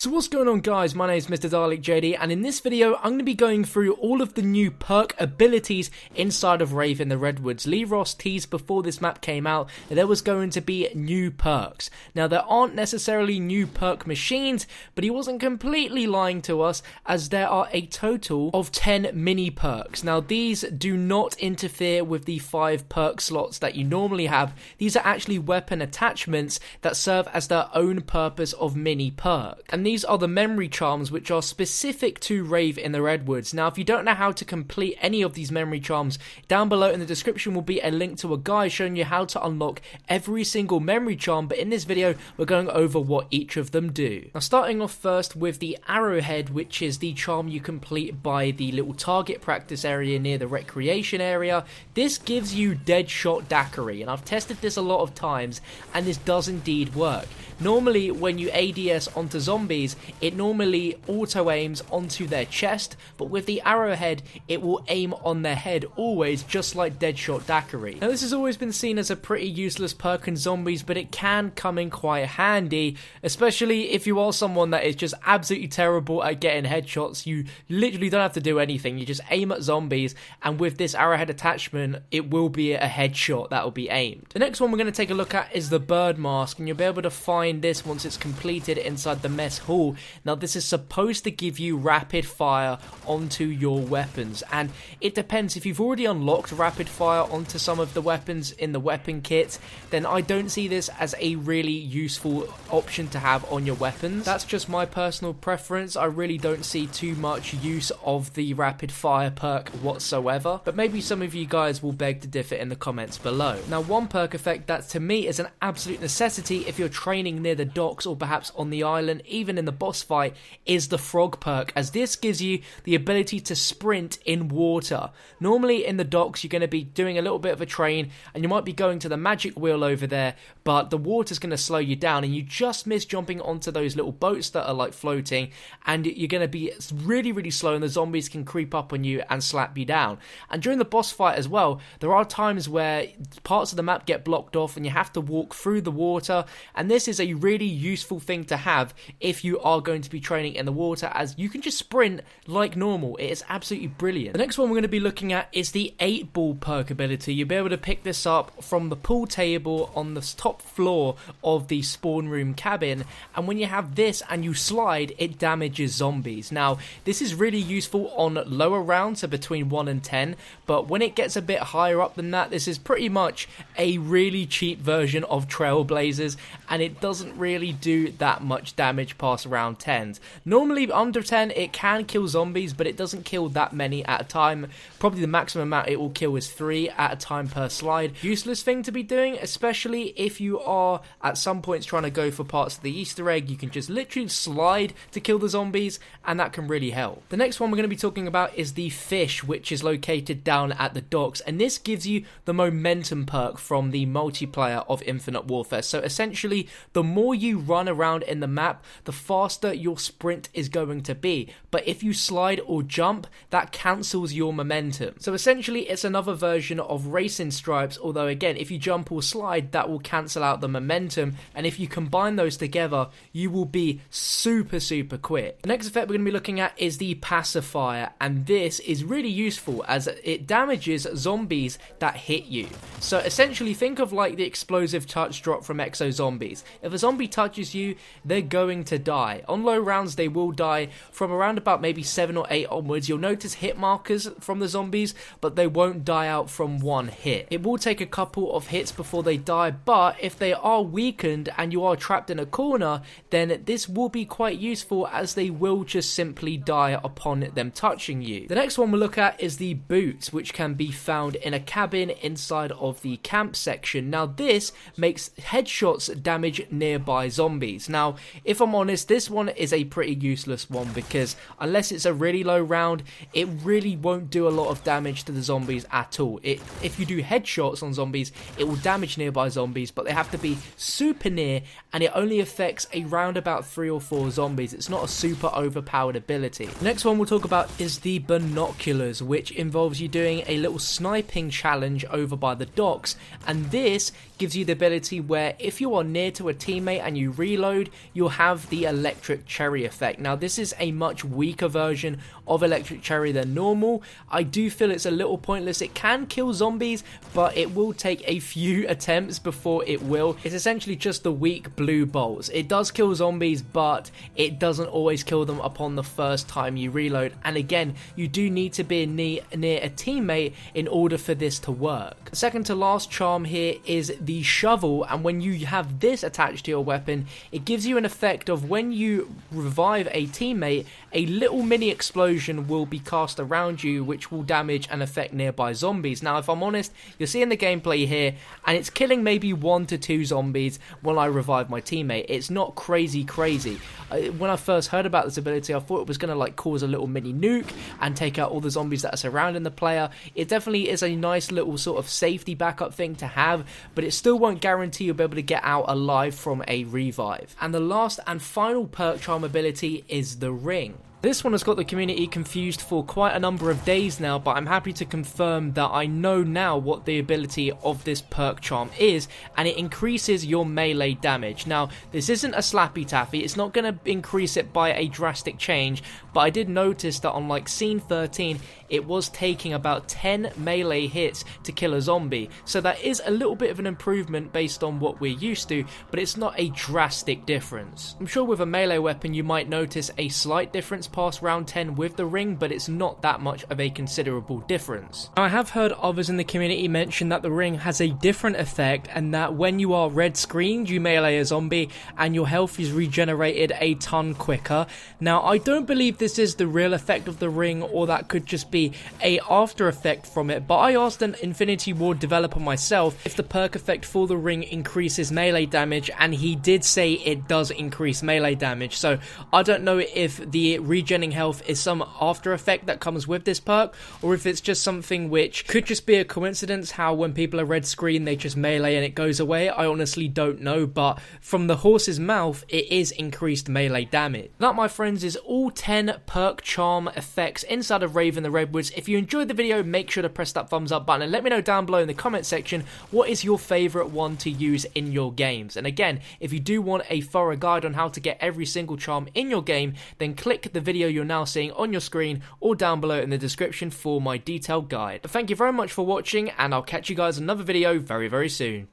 So what's going on, guys? My name is MrDalekJD, and in this video I'm going to be going through all of the new perk abilities inside of Rave in the Redwoods. Lee Ross teased before this map came out that there was going to be new perks. Now there aren't necessarily new perk machines, but he wasn't completely lying to us, as there are a total of 10 mini perks. Now these do not interfere with the 5 perk slots that you normally have. These are actually weapon attachments that serve as their own purpose of mini perk. And these are the memory charms, which are specific to Rave in the Redwoods. Now if you don't know how to complete any of these memory charms, down below in the description will be a link to a guide showing you how to unlock every single memory charm, but in this video we're going over what each of them do. Now starting off first with the Arrowhead, which is the charm you complete by the little target practice area near the recreation area. This gives you dead shot daiquiri, and I've tested this a lot of times and this does indeed work. Normally when you ADS onto zombies, it normally auto aims onto their chest, but with the Arrowhead it will aim on their head always, just like Deadshot Daiquiri. Now this has always been seen as a pretty useless perk in zombies, but it can come in quite handy, especially if you are someone that is just absolutely terrible at getting headshots. You literally don't have to do anything, you just aim at zombies, and with this Arrowhead attachment it will be a headshot that will be aimed. The next one we're going to take a look at is the Bird Mask, and you'll be able to find this once it's completed inside the mess hall. Now this is supposed to give you rapid fire onto your weapons, and it depends. If you've already unlocked rapid fire onto some of the weapons in the weapon kit, then I don't see this as a really useful option to have on your weapons. That's just my personal preference. I really don't see too much use of the rapid fire perk whatsoever, but maybe some of you guys will beg to differ in the comments below. Now one perk effect that to me is an absolute necessity if you're training near the docks or perhaps on the island, even in the boss fight, is the frog perk, as this gives you the ability to sprint in water. Normally in the docks you're going to be doing a little bit of a train and you might be going to the magic wheel over there, but the water's going to slow you down and you just miss jumping onto those little boats that are like floating, and you're going to be really slow and the zombies can creep up on you and slap you down. And during the boss fight as well, there are times where parts of the map get blocked off and you have to walk through the water, and this is a really useful thing to have if you are going to be training in the water, as you can just sprint like normal. It is absolutely brilliant. The next one we're going to be looking at is the 8-ball perk ability. You'll be able to pick this up from the pool table on the top floor of the spawn room cabin, and when you have this and you slide, it damages zombies. Now this is really useful on lower rounds, so between 1 and 10, but when it gets a bit higher up than that, this is pretty much a really cheap version of Trailblazers, and it doesn't really do that much damage past round 10s. Normally under 10 it can kill zombies, but it doesn't kill that many at a time. Probably the maximum amount it will kill is 3 at a time per slide. Useless thing to be doing, especially if you are at some points trying to go for parts of the Easter egg. You can just literally slide to kill the zombies, and that can really help. The next one we're going to be talking about is the fish, which is located down at the docks, and this gives you the momentum perk from the multiplayer of Infinite Warfare. So essentially the more you run around in the map, the faster your sprint is going to be, but if you slide or jump, that cancels your momentum. So essentially it's another version of racing stripes, although again if you jump or slide, that will cancel out the momentum, and if you combine those together you will be super quick. The next effect we're going to be looking at is the Pacifier, and this is really useful as it damages zombies that hit you. So essentially think of like the explosive touch drop from Exo Zombies. If a zombie touches you, they're going to die. On low rounds they will die. From around about maybe 7 or 8 onwards, you'll notice hit markers from the zombies, but they won't die out from one hit. It will take a couple of hits before they die, but if they are weakened and you are trapped in a corner, then this will be quite useful, as they will just simply die upon them touching you. The next one we'll look at is the boots, which can be found in a cabin inside of the camp section. Now this makes headshots damage nearby zombies. Now if I'm honest, this one is a pretty useless one, because unless it's a really low round, it really won't do a lot of damage to the zombies at all. If you do headshots on zombies, it will damage nearby zombies, but they have to be super near, and it only affects around about 3 or 4 zombies. It's not a super overpowered ability. The next one we'll talk about is the Binoculars, which involves you doing a little sniping challenge over by the docks, and this gives you the ability where if you are near to a teammate and you reload, you'll have the Electric Cherry effect. Now this is a much weaker version of Electric Cherry than normal. I do feel it's a little pointless. It can kill zombies, but it will take a few attempts before it will. It's essentially just the weak blue bolts. It does kill zombies, but it doesn't always kill them upon the first time you reload, and again, you do need to be near a teammate in order for this to work. The second to last charm here is the shovel, and when you have this attached to your weapon, it gives you an effect of when you revive a teammate, a little mini explosion will be cast around you, which will damage and affect nearby zombies. Now if I'm honest, you're seeing the gameplay here, and it's killing maybe 1 to 2 zombies when I revive my teammate. It's not crazy. When I first heard about this ability, I thought it was going to like cause a little mini nuke and take out all the zombies that are surrounding the player. It definitely is a nice little sort of safety backup thing to have, but it still won't guarantee you'll be able to get out alive from a revive. And the last and final perk charm ability is the ring. This one has got the community confused for quite a number of days now, but I'm happy to confirm that I know now what the ability of this perk charm is, and it increases your melee damage. Now, this isn't a slappy taffy, it's not going to increase it by a drastic change, but I did notice that on like scene 13, it was taking about 10 melee hits to kill a zombie, so that is a little bit of an improvement based on what we're used to, but it's not a drastic difference. I'm sure with a melee weapon you might notice a slight difference past round 10 with the ring, but it's not that much of a considerable difference. Now, I have heard others in the community mention that the ring has a different effect, and that when you are red screened you melee a zombie and your health is regenerated a ton quicker. Now I don't believe this is the real effect of the ring, or that could just be a after effect from it, but I asked an Infinity Ward developer myself if the perk effect for the ring increases melee damage, and he did say it does increase melee damage. So I don't know if the regenning health is some after effect that comes with this perk, or if it's just something which could just be a coincidence, how when people are red screen they just melee and it goes away. I honestly don't know, but from the horse's mouth it is increased melee damage. That, my friends, is all 10 perk charm effects inside of Rave in the Redwoods. If you enjoyed the video, make sure to press that thumbs up button and let me know down below in the comment section what is your favourite one to use in your games. And again, if you do want a thorough guide on how to get every single charm in your game, then click the video you're now seeing on your screen or down below in the description for my detailed guide. But thank you very much for watching, and I'll catch you guys in another video very soon.